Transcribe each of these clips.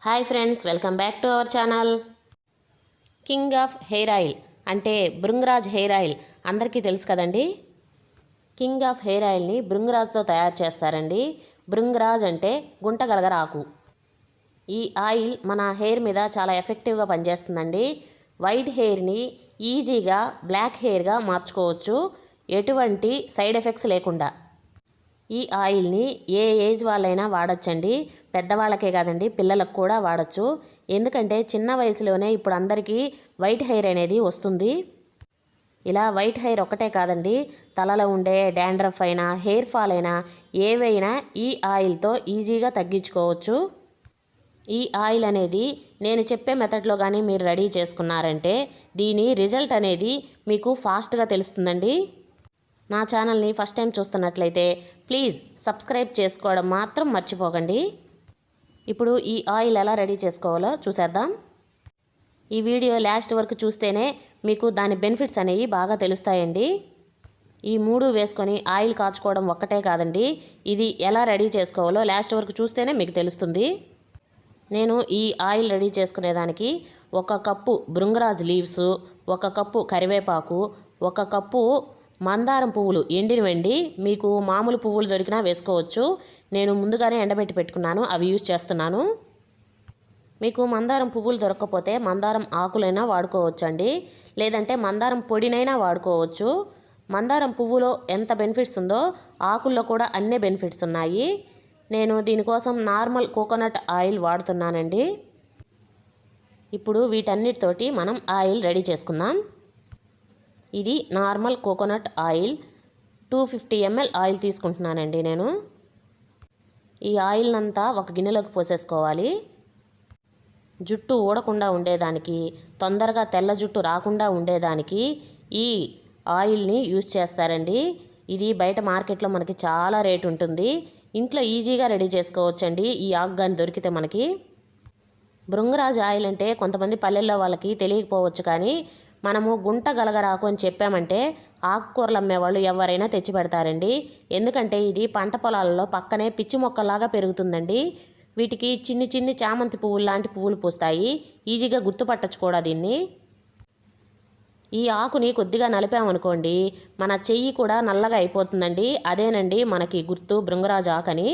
Hi friends, welcome back to our channel. King of hair oil అంటే Bhringraj hair oil అందరికీ తెలుసు కదండి. King of hair ఆయిల్ని భృంగరాజ్తో తయారు చేస్తారండి. భృంగరాజ్ అంటే గుంటగలగరాకు. ఈ ఆయిల్ మన హెయిర్ మీద చాలా ఎఫెక్టివ్గా పనిచేస్తుందండి. వైట్ హెయిర్ని ఈజీగా బ్లాక్ హెయిర్గా మార్చుకోవచ్చు, ఎటువంటి సైడ్ ఎఫెక్ట్స్ లేకుండా. ఈ ఆయిల్ని ఏ ఏజ్ వాళ్ళైనా వాడచ్చండి. పెద్దవాళ్ళకే కాదండి, పిల్లలకు కూడా వాడచ్చు. ఎందుకంటే చిన్న వయసులోనే ఇప్పుడు అందరికీ వైట్ హెయిర్ అనేది వస్తుంది. ఇలా వైట్ హెయిర్ ఒక్కటే కాదండి, తలలో ఉండే డాండ్రఫ్ అయినా హెయిర్ ఫాల్ అయినా ఏవైనా ఈ ఆయిల్తో ఈజీగా తగ్గించుకోవచ్చు. ఈ ఆయిల్ అనేది నేను చెప్పే మెథడ్లో కానీ మీరు రెడీ చేసుకున్నారంటే దీని రిజల్ట్ అనేది మీకు ఫాస్ట్గా తెలుస్తుందండి. నా ఛానల్ని ఫస్ట్ టైం చూస్తున్నట్లయితే ప్లీజ్ సబ్స్క్రైబ్ చేసుకోవడం మాత్రం మర్చిపోకండి. ఇప్పుడు ఈ ఆయిల్ ఎలా రెడీ చేసుకోవాలో చూసేద్దాం. ఈ వీడియో లాస్ట్ వరకు చూస్తేనే మీకు దాని బెనిఫిట్స్ అనేవి బాగా తెలుస్తాయండి. ఈ మూడు వేసుకొని ఆయిల్ కాచుకోవడం ఒక్కటే కాదండి, ఇది ఎలా రెడీ చేసుకోవాలో లాస్ట్ వరకు చూస్తేనే మీకు తెలుస్తుంది. నేను ఈ ఆయిల్ రెడీ చేసుకునేదానికి 1 కప్పు భృంగరాజ్ లీవ్స్, 1 కప్పు కరివేపాకు, 1 కప్పు మందారం పువ్వులు ఎండినవండి. మీకు మామూలు పువ్వులు దొరికినా వేసుకోవచ్చు. నేను ముందుగానే ఎండబెట్టి పెట్టుకున్నాను, అవి యూజ్ చేస్తున్నాను. మీకు మందారం పువ్వులు దొరకకపోతే మందారం ఆకులైనా వాడుకోవచ్చండి, లేదంటే మందారం పొడినైనా వాడుకోవచ్చు. మందారం పువ్వులో ఎంత బెనిఫిట్స్ ఉందో ఆకుల్లో కూడా అన్ని బెనిఫిట్స్ ఉన్నాయి. నేను దీనికోసం నార్మల్ కోకోనట్ ఆయిల్ వాడుతున్నానండి. ఇప్పుడు వీటన్నిటితోటి మనం ఆయిల్ రెడీ చేసుకుందాం. ఇది normal coconut oil, 250 ml oil తీసుకుంటున్నానండి నేను. ఈ ఆయిల్ అంతా ఒక గిన్నెలోకి పోసేసుకోవాలి. జుట్టు ఊడకుండా ఉండేదానికి, తొందరగా తెల్ల జుట్టు రాకుండా ఉండేదానికి ఈ ఆయిల్ని యూజ్ చేస్తారండి. ఇది బయట మార్కెట్లో మనకి చాలా రేటు ఉంటుంది. ఇంట్లో ఈజీగా రెడీ చేసుకోవచ్చండి ఈ ఆకు కానీ దొరికితే మనకి. భృంగరాజ్ ఆయిల్ అంటే కొంతమంది పల్లెల్లో వాళ్ళకి తెలియకపోవచ్చు, కానీ మనము గుంట గలగరాకు అని చెప్పామంటే ఆకుకూరలు అమ్మేవాళ్ళు ఎవరైనా తెచ్చి పెడతారండి. ఎందుకంటే ఇది పంట పొలాలలో పక్కనే పిచ్చి మొక్కలాగా పెరుగుతుందండి. వీటికి చిన్ని చిన్ని చామంతి పువ్వులు లాంటి పువ్వులు పూస్తాయి. ఈజీగా గుర్తుపట్టచ్చు కూడా దీన్ని. ఈ ఆకుని కొద్దిగా నలిపామనుకోండి మన చెయ్యి కూడా నల్లగా అయిపోతుందండి. అదేనండి మనకి గుర్తు భృంగరాజ్ ఆకని.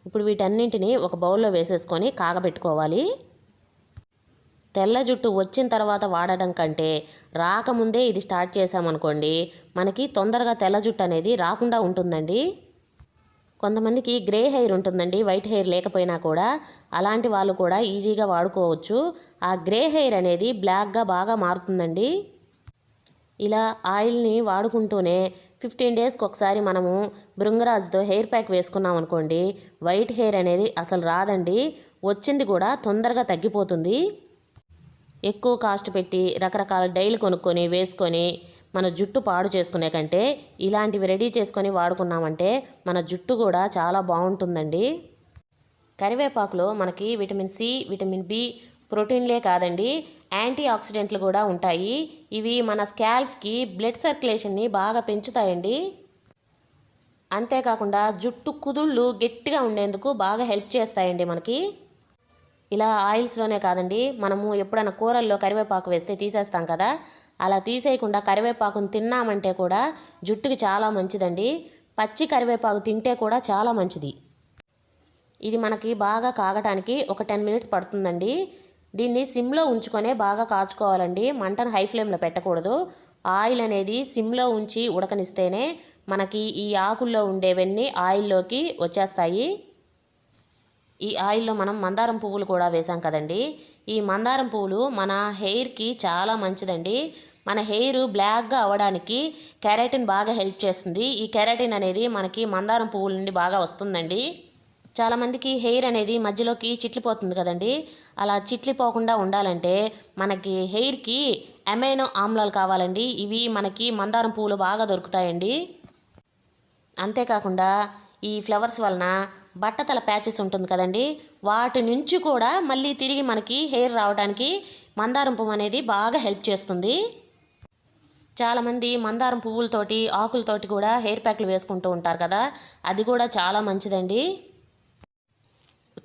ఇప్పుడు వీటన్నింటినీ ఒక బౌల్లో వేసేసుకొని కాగబెట్టుకోవాలి. తెల్ల జుట్టు వచ్చిన తర్వాత వాడడం కంటే రాకముందే ఇది స్టార్ట్ చేసామనుకోండి మనకి తొందరగా తెల్ల జుట్టు అనేది రాకుండా ఉంటుందండి. కొంతమందికి గ్రే హెయిర్ ఉంటుందండి, వైట్ హెయిర్ లేకపోయినా కూడా. అలాంటి వాళ్ళు కూడా ఈజీగా వాడుకోవచ్చు. ఆ గ్రే హెయిర్ అనేది బ్లాక్గా బాగా మారుతుందండి. ఇలా ఆయిల్ని వాడుకుంటూనే 15 డేస్కి ఒకసారి మనము భృంగరాజ్తో హెయిర్ ప్యాక్ వేసుకున్నాం అనుకోండి వైట్ హెయిర్ అనేది అసలు రాదండి. వచ్చింది కూడా తొందరగా తగ్గిపోతుంది. ఎక్కువ కాస్ట్ పెట్టి రకరకాల డైలు కొనుక్కొని వేసుకొని మన జుట్టు పాడు చేసుకునే కంటే ఇలాంటివి రెడీ చేసుకొని వాడుకున్నామంటే మన జుట్టు కూడా చాలా బాగుంటుందండి. కరివేపాకులో మనకి విటమిన్ సి, విటమిన్ బి, ప్రోటీన్లే కాదండి యాంటీ ఆక్సిడెంట్లు కూడా ఉంటాయి. ఇవి మన స్కాల్ప్కి బ్లడ్ సర్క్యులేషన్ని బాగా పెంచుతాయండి. అంతేకాకుండా జుట్టు కుదుళ్ళు గట్టిగా ఉండేందుకు బాగా హెల్ప్ చేస్తాయండి మనకి. ఇలా ఆయిల్స్లోనే కాదండి, మనము ఎప్పుడైనా కూరల్లో కరివేపాకు వేస్తే తీసేస్తాం కదా, అలా తీసేయకుండా కరివేపాకును తిన్నామంటే కూడా జుట్టుకి చాలా మంచిదండి. పచ్చి కరివేపాకు తింటే కూడా చాలా మంచిది. ఇది మనకి బాగా కాగటానికి ఒక 10 మినిట్స్ పడుతుందండి. దీన్ని సిమ్లో ఉంచుకొనే బాగా కాచుకోవాలండి, మంటను హై ఫ్లేమ్లో పెట్టకూడదు. ఆయిల్ అనేది సిమ్లో ఉంచి ఉడకనిస్తేనే మనకి ఈ ఆకుల్లో ఉండేవన్నీ ఆయిల్లోకి వచ్చేస్తాయి. ఈ ఆయిల్లో మనం మందారం పువ్వులు కూడా వేసాం కదండి. ఈ మందారం పువ్వులు మన హెయిర్కి చాలా మంచిదండి. మన హెయిర్ బ్లాక్గా అవ్వడానికి కెరాటిన్ బాగా హెల్ప్ చేస్తుంది. ఈ కెరాటిన్ అనేది మనకి మందారం పువ్వుల నుండి బాగా వస్తుందండి. చాలామందికి హెయిర్ అనేది మధ్యలోకి చిట్లిపోతుంది కదండి. అలా చిట్లిపోకుండా ఉండాలంటే మనకి హెయిర్కి అమైనో ఆమ్లాలు కావాలండి. ఇవి మనకి మందారం పువ్వులు బాగా దొరుకుతాయండి. అంతేకాకుండా ఈ ఫ్లవర్స్ వలన బట్టతల ప్యాచెస్ ఉంటుంది కదండి, వాటి నుంచి కూడా మళ్ళీ తిరిగి మనకి హెయిర్ రావడానికి మందారం పువ్వు అనేది బాగా హెల్ప్ చేస్తుంది. చాలామంది మందారం పువ్వులతోటి ఆకులతోటి కూడా హెయిర్ ప్యాక్లు వేసుకుంటూ ఉంటారు కదా, అది కూడా చాలా మంచిదండి.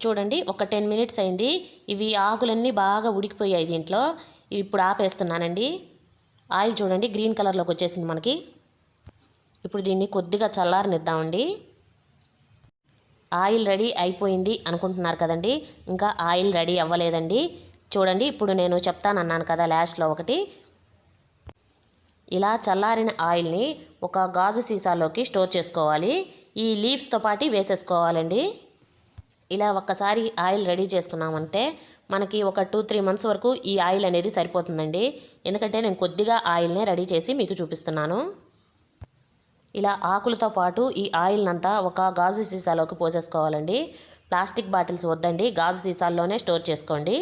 చూడండి ఒక 10 మినిట్స్ అయింది. ఇవి ఆకులన్నీ బాగా ఉడికిపోయాయి దీంట్లో. ఇప్పుడు ఆపేస్తున్నానండి. ఆయిల్ చూడండి గ్రీన్ కలర్లోకి వచ్చేసింది మనకి. ఇప్పుడు దీన్ని కొద్దిగా చల్లారనిద్దామండి. ఆయిల్ రెడీ అయిపోయింది అనుకుంటున్నారు కదండి, ఇంకా ఆయిల్ రెడీ అవ్వలేదండి. చూడండి ఇప్పుడు నేను చెప్తానన్నాను కదా లాస్ట్లో ఒకటి. ఇలా చల్లారిన ఆయిల్ని ఒక గాజు సీసాలోకి స్టోర్ చేసుకోవాలి. ఈ లీవ్స్తో పాటు వేసేసుకోవాలండి. ఇలా ఒక్కసారి ఆయిల్ రెడీ చేసుకున్నామంటే మనకి ఒక 2-3 మంత్స్ వరకు ఈ ఆయిల్ అనేది సరిపోతుందండి. ఎందుకంటే నేను కొద్దిగా ఆయిల్నే రెడీ చేసి మీకు చూపిస్తున్నాను. ఇలా ఆకులతో పాటు ఈ ఆయిల్నంతా ఒక గాజు సీసాలోకి పోసేసుకోవాలండి. ప్లాస్టిక్ బాటిల్స్ వద్దండి, గాజు సీసాల్లోనే స్టోర్ చేసుకోండి.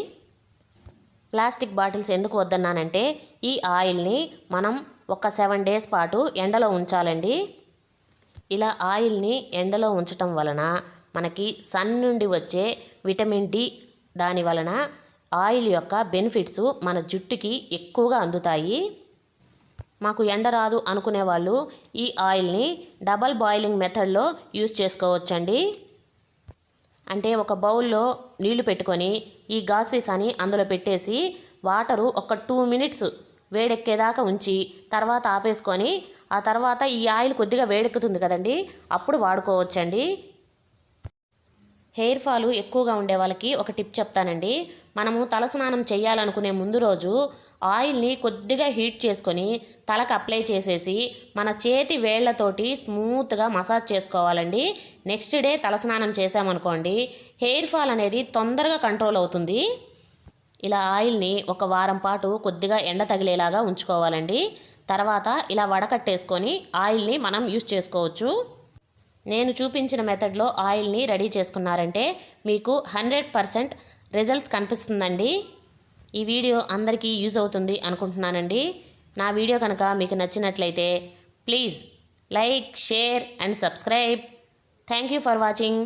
ప్లాస్టిక్ బాటిల్స్ ఎందుకు వద్దన్నానంటే ఈ ఆయిల్ని మనం ఒక 7 డేస్ పాటు ఎండలో ఉంచాలండి. ఇలా ఆయిల్ని ఎండలో ఉంచటం వలన మనకి సన్ నుండి వచ్చే విటమిన్ డి దాని వలన ఆయిల్ యొక్క బెనిఫిట్స్ మన జుట్టుకి ఎక్కువగా అందుతాయి. మాకు ఎండ రాదు అనుకునే వాళ్ళు ఈ ఆయిల్ని డబల్ బాయిలింగ్ మెథడ్లో యూస్ చేసుకోవచ్చండి. అంటే ఒక బౌల్లో నీళ్లు పెట్టుకొని ఈ గాజు సీసాని అందులో పెట్టేసి వాటరు ఒక 2 మినిట్స్ వేడెక్కేదాకా ఉంచి తర్వాత ఆపేసుకొని ఆ తర్వాత ఈ ఆయిల్ కొద్దిగా వేడెక్కుతుంది కదండి, అప్పుడు వాడుకోవచ్చండి. హెయిర్ ఫాల్ ఎక్కువగా ఉండే వాళ్ళకి ఒక టిప్ చెప్తానండి. మనము తలస్నానం చేయాలనుకునే ముందు రోజు ఆయిల్ని కొద్దిగా హీట్ చేసుకొని తలకు అప్లై చేసేసి మన చేతి వేళ్లతోటి స్మూత్గా మసాజ్ చేసుకోవాలండి. నెక్స్ట్ డే తలస్నానం చేసామనుకోండి హెయిర్ ఫాల్ అనేది తొందరగా కంట్రోల్ అవుతుంది. ఇలా ఆయిల్ని ఒక వారం పాటు కొద్దిగా ఎండ తగిలేలాగా ఉంచుకోవాలండి. తర్వాత ఇలా వడకట్టేసుకొని ఆయిల్ని మనం యూస్ చేసుకోవచ్చు. నేను చూపించిన మెథడ్లో ఆయిల్ని రెడీ చేసుకున్నారంటే మీకు 100% రిజల్ట్స్ కనిపిస్తుందండి. ఈ వీడియో అందరికీ యూజ్ అవుతుంది అనుకుంటున్నానండి. నా వీడియో కనుక మీకు నచ్చినట్లయితే please like, share and subscribe. Thank you for watching.